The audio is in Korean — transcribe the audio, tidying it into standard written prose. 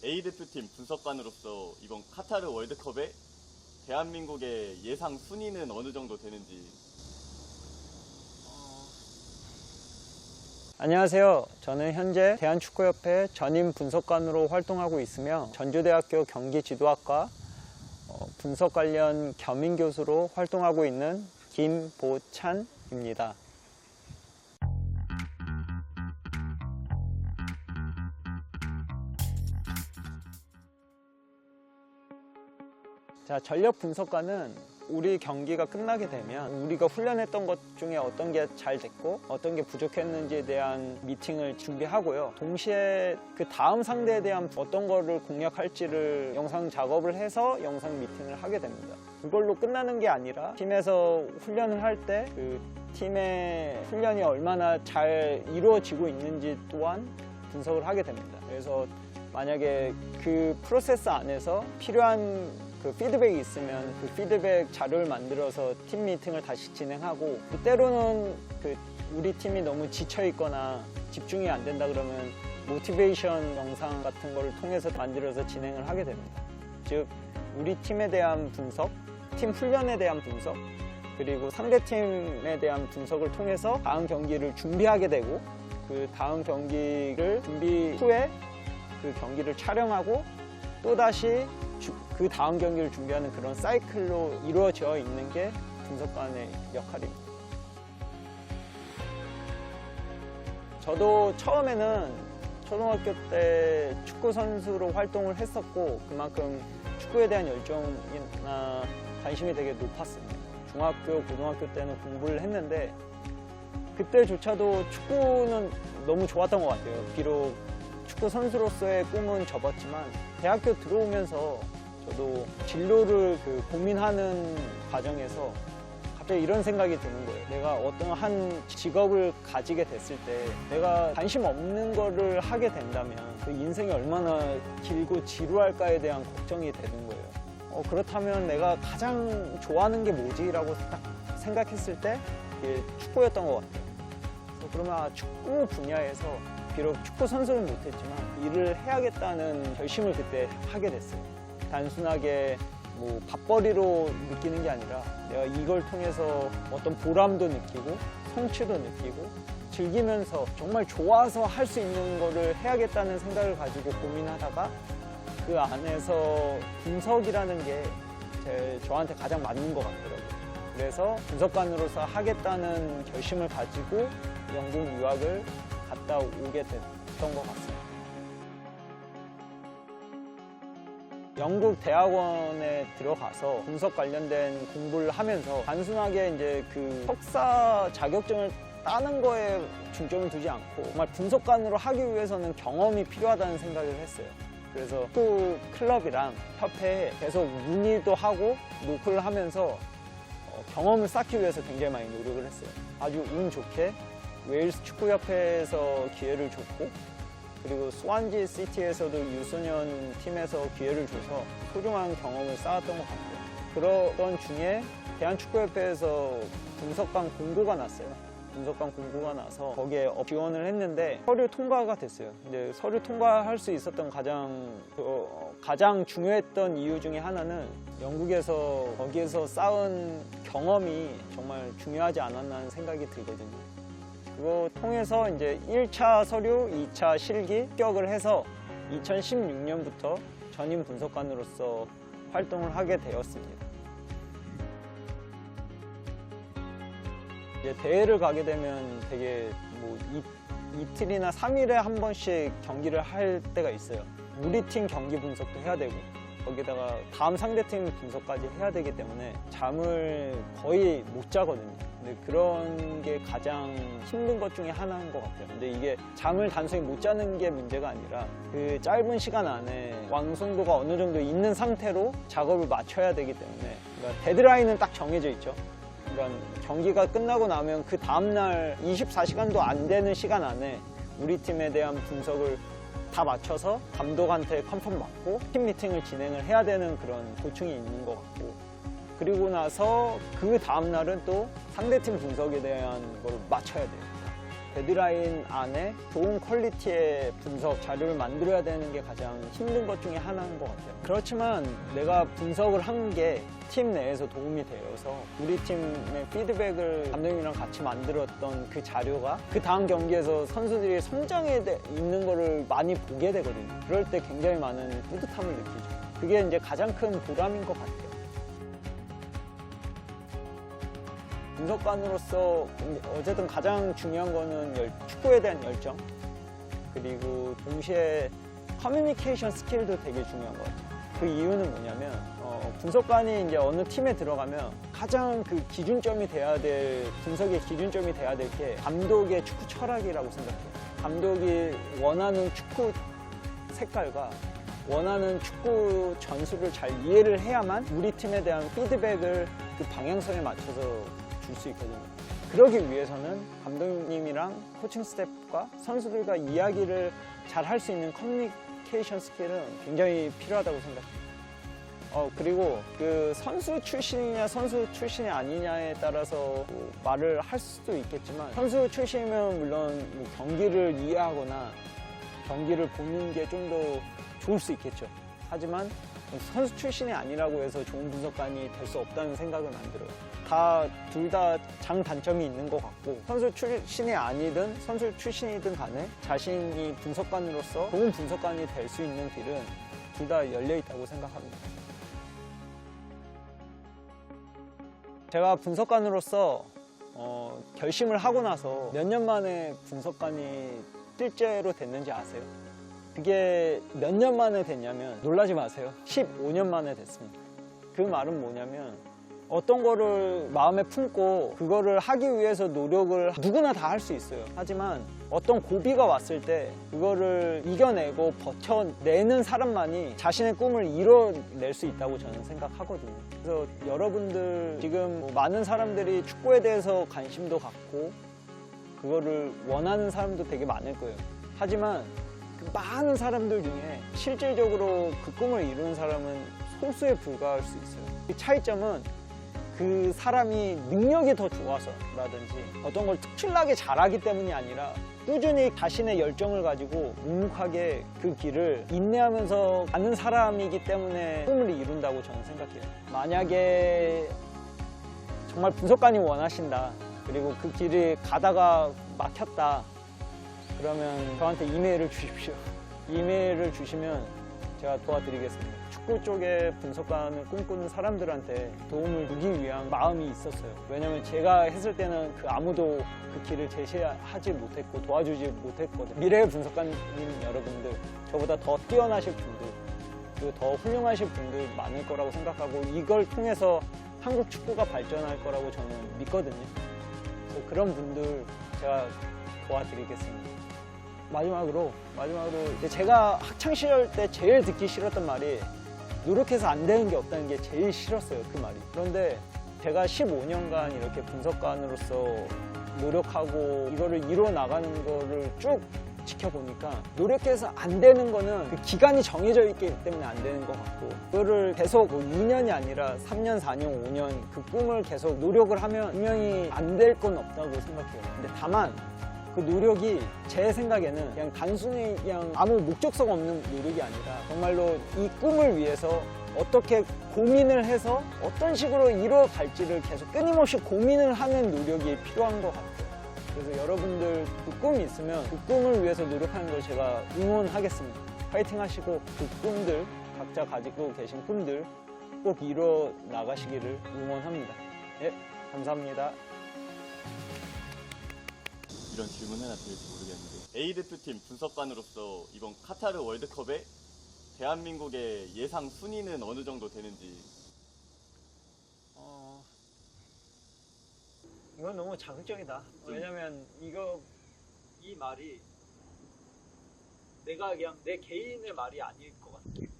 A대표팀 분석관으로서 이번 카타르 월드컵에 대한민국의 예상 순위는 어느 정도 되는지. 안녕하세요. 저는 현재 대한축구협회 전임 분석관으로 활동하고 있으며 전주대학교 경기지도학과 분석 관련 겸임교수로 활동하고 있는 김보찬입니다. 자, 전력 분석관은 우리 경기가 끝나게 되면 우리가 훈련했던 것 중에 어떤 게 잘 됐고 어떤 게 부족했는지에 대한 미팅을 준비하고요. 동시에 그 다음 상대에 대한 어떤 거를 공략할지를 영상 작업을 해서 영상 미팅을 하게 됩니다. 그걸로 끝나는 게 아니라 팀에서 훈련을 할 때 그 팀의 훈련이 얼마나 잘 이루어지고 있는지 또한 분석을 하게 됩니다. 그래서 만약에 그 프로세스 안에서 필요한 그 피드백이 있으면 그 피드백 자료를 만들어서 팀 미팅을 다시 진행하고, 때로는 그 우리 팀이 너무 지쳐 있거나 집중이 안 된다 그러면 모티베이션 영상 같은 거를 통해서 만들어서 진행을 하게 됩니다. 즉 우리 팀에 대한 분석, 팀 훈련에 대한 분석, 그리고 상대팀에 대한 분석을 통해서 다음 경기를 준비하게 되고, 그 다음 경기를 준비 후에 그 경기를 촬영하고 또다시 그 다음 경기를 준비하는 그런 사이클로 이루어져 있는 게 분석관의 역할입니다. 저도 처음에는 초등학교 때 축구 선수로 활동을 했었고 그만큼 축구에 대한 열정이나 관심이 되게 높았습니다. 중학교, 고등학교 때는 공부를 했는데 그때조차도 축구는 너무 좋았던 것 같아요. 비록 축구 선수로서의 꿈은 접었지만 대학교 들어오면서 저도 진로를 고민하는 과정에서 갑자기 이런 생각이 드는 거예요. 내가 어떤 한 직업을 가지게 됐을 때 내가 관심 없는 거를 하게 된다면 그 인생이 얼마나 길고 지루할까에 대한 걱정이 되는 거예요. 그렇다면 내가 가장 좋아하는 게 뭐지? 라고 딱 생각했을 때 이게 축구였던 것 같아요. 그러면 축구 분야에서 비록 축구 선수는 못했지만 일을 해야겠다는 결심을 그때 하게 됐어요. 단순하게 뭐 밥벌이로 느끼는 게 아니라 내가 이걸 통해서 어떤 보람도 느끼고 성취도 느끼고 즐기면서 정말 좋아서 할 수 있는 거를 해야겠다는 생각을 가지고 고민하다가 그 안에서 분석이라는 게 저한테 가장 맞는 것 같더라고요. 그래서 분석관으로서 하겠다는 결심을 가지고 영국 유학을 갔다 오게 됐던 것 같습니다. 영국 대학원에 들어가서 분석 관련된 공부를 하면서 단순하게 이제 그 석사 자격증을 따는 거에 중점을 두지 않고 정말 분석관으로 하기 위해서는 경험이 필요하다는 생각을 했어요. 그래서 축구 클럽이랑 협회에 계속 문의도 하고 노크를 하면서 경험을 쌓기 위해서 굉장히 많이 노력을 했어요. 아주 운 좋게 웨일스 축구협회에서 기회를 줬고, 그리고 스완지 시티에서도 유소년 팀에서 기회를 줘서 소중한 경험을 쌓았던 것 같아요. 그러던 중에 대한축구협회에서 분석관 공고가 났어요. 분석관 공고가 나서 거기에 지원을 했는데 서류 통과가 됐어요. 근데 서류 통과할 수 있었던 가장 중요했던 이유 중에 하나는 영국에서 거기에서 쌓은 경험이 정말 중요하지 않았나 하는 생각이 들거든요. 그거 통해서 이제 1차 서류, 2차 실기 합격을 해서 2016년부터 전임 분석관으로서 활동을 하게 되었습니다. 이제 대회를 가게 되면 되게 뭐 이틀이나 3일에 한 번씩 경기를 할 때가 있어요. 우리 팀 경기 분석도 해야 되고 거기다가 다음 상대팀 분석까지 해야 되기 때문에 잠을 거의 못 자거든요. 근데 그런 게 가장 힘든 것 중에 하나인 것 같아요. 근데 이게 잠을 단순히 못 자는 게 문제가 아니라 그 짧은 시간 안에 완성도가 어느 정도 있는 상태로 작업을 맞춰야 되기 때문에, 그러니까 데드라인은 딱 정해져 있죠. 그러니까 경기가 끝나고 나면 그 다음날 24시간도 안 되는 시간 안에 우리 팀에 대한 분석을 다 맞춰서 감독한테 컨펌 받고 팀 미팅을 진행을 해야 되는 그런 고충이 있는 것 같고, 그리고 나서 그 다음날은 또 상대팀 분석에 대한 걸 맞춰야 돼요. 데드라인 안에 좋은 퀄리티의 분석 자료를 만들어야 되는 게 가장 힘든 것 중에 하나인 것 같아요. 그렇지만 내가 분석을 한 게 팀 내에서 도움이 되어서 우리 팀의 피드백을 감독님이랑 같이 만들었던 그 자료가 그 다음 경기에서 선수들이 성장해 있는 거를 많이 보게 되거든요. 그럴 때 굉장히 많은 뿌듯함을 느끼죠. 그게 이제 가장 큰 보람인 것 같아요. 분석관으로서 어쨌든 가장 중요한 거는 축구에 대한 열정, 그리고 동시에 커뮤니케이션 스킬도 되게 중요한 것 같아요. 그 이유는 뭐냐면 분석관이 이제 어느 팀에 들어가면 가장 그 기준점이 돼야 될, 분석의 기준점이 돼야 될 게 감독의 축구 철학이라고 생각해요. 감독이 원하는 축구 색깔과 원하는 축구 전술을 잘 이해를 해야만 우리 팀에 대한 피드백을 그 방향성에 맞춰서 줄 수 있거든요. 그러기 위해서는 감독님이랑 코칭 스태프과 선수들과 이야기를 잘 할 수 있는 커뮤니케이션 스킬은 굉장히 필요하다고 생각해요. 그리고 그 선수 출신이냐 선수 출신이 아니냐에 따라서 말을 할 수도 있겠지만, 선수 출신이면 물론 뭐 경기를 이해하거나 경기를 보는 게 좀 더 좋을 수 있겠죠. 하지만 선수 출신이 아니라고 해서 좋은 분석관이 될 수 없다는 생각은 안 들어요. 둘 다 장단점이 있는 것 같고, 선수 출신이 아니든 선수 출신이든 간에 자신이 분석관으로서 좋은 분석관이 될 수 있는 길은 둘 다 열려 있다고 생각합니다. 제가 분석관으로서 결심을 하고 나서 몇 년 만에 분석관이 실제로 됐는지 아세요? 그게 몇 년 만에 됐냐면 놀라지 마세요. 15년 만에 됐습니다. 그 말은 뭐냐면 어떤 거를 마음에 품고 그거를 하기 위해서 노력을 누구나 다 할 수 있어요. 하지만 어떤 고비가 왔을 때 그거를 이겨내고 버텨내는 사람만이 자신의 꿈을 이뤄낼 수 있다고 저는 생각하거든요. 그래서 여러분들 지금 많은 사람들이 축구에 대해서 관심도 갖고 그거를 원하는 사람도 되게 많을 거예요. 하지만 그 많은 사람들 중에 실질적으로 그 꿈을 이루는 사람은 소수에 불과할 수 있어요. 그 차이점은 그 사람이 능력이 더 좋아서라든지 어떤 걸 특출나게 잘하기 때문이 아니라 꾸준히 자신의 열정을 가지고 묵묵하게 그 길을 인내하면서 가는 사람이기 때문에 꿈을 이룬다고 저는 생각해요. 만약에 정말 분석관이 원하신다, 그리고 그 길을 가다가 막혔다, 그러면 저한테 이메일을 주십시오. 이메일을 주시면 제가 도와드리겠습니다. 축구 쪽에 분석관을 꿈꾸는 사람들한테 도움을 주기 위한 마음이 있었어요. 왜냐면 제가 했을 때는 아무도 그 길을 제시하지 못했고 도와주지 못했거든요. 미래의 분석관님 여러분들, 저보다 더 뛰어나실 분들, 그리고 더 훌륭하실 분들 많을 거라고 생각하고, 이걸 통해서 한국 축구가 발전할 거라고 저는 믿거든요. 그래서 그런 분들 제가 도와드리겠습니다. 마지막으로 제가 학창시절 때 제일 듣기 싫었던 말이 노력해서 안 되는 게 없다는 게 제일 싫었어요, 그 말이. 그런데 제가 15년간 이렇게 분석관으로서 노력하고 이거를 이뤄 나가는 거를 쭉 지켜보니까 노력해서 안 되는 거는 그 기간이 정해져 있기 때문에 안 되는 것 같고, 그거를 계속 2년이 아니라 3년, 4년, 5년 그 꿈을 계속 노력을 하면 분명히 안 될 건 없다고 생각해요. 근데 다만 그 노력이 제 생각에는 그냥 단순히 그냥 아무 목적성 없는 노력이 아니라 정말로 이 꿈을 위해서 어떻게 고민을 해서 어떤 식으로 이뤄갈지를 계속 끊임없이 고민을 하는 노력이 필요한 것 같아요. 그래서 여러분들 그 꿈이 있으면 그 꿈을 위해서 노력하는 걸 제가 응원하겠습니다. 파이팅 하시고 그 꿈들, 각자 가지고 계신 꿈들 꼭 이뤄 나가시기를 응원합니다. 예, 감사합니다. 이런 질문 해나 드릴지 모르겠는데, A 대표팀 분석관으로서 이번 카타르 월드컵에 대한민국의 예상 순위는 어느 정도 되는지. 이건 너무 자극적이다. 왜냐면 이 말이 내가 그냥 내 개인의 말이 아닐 것 같아.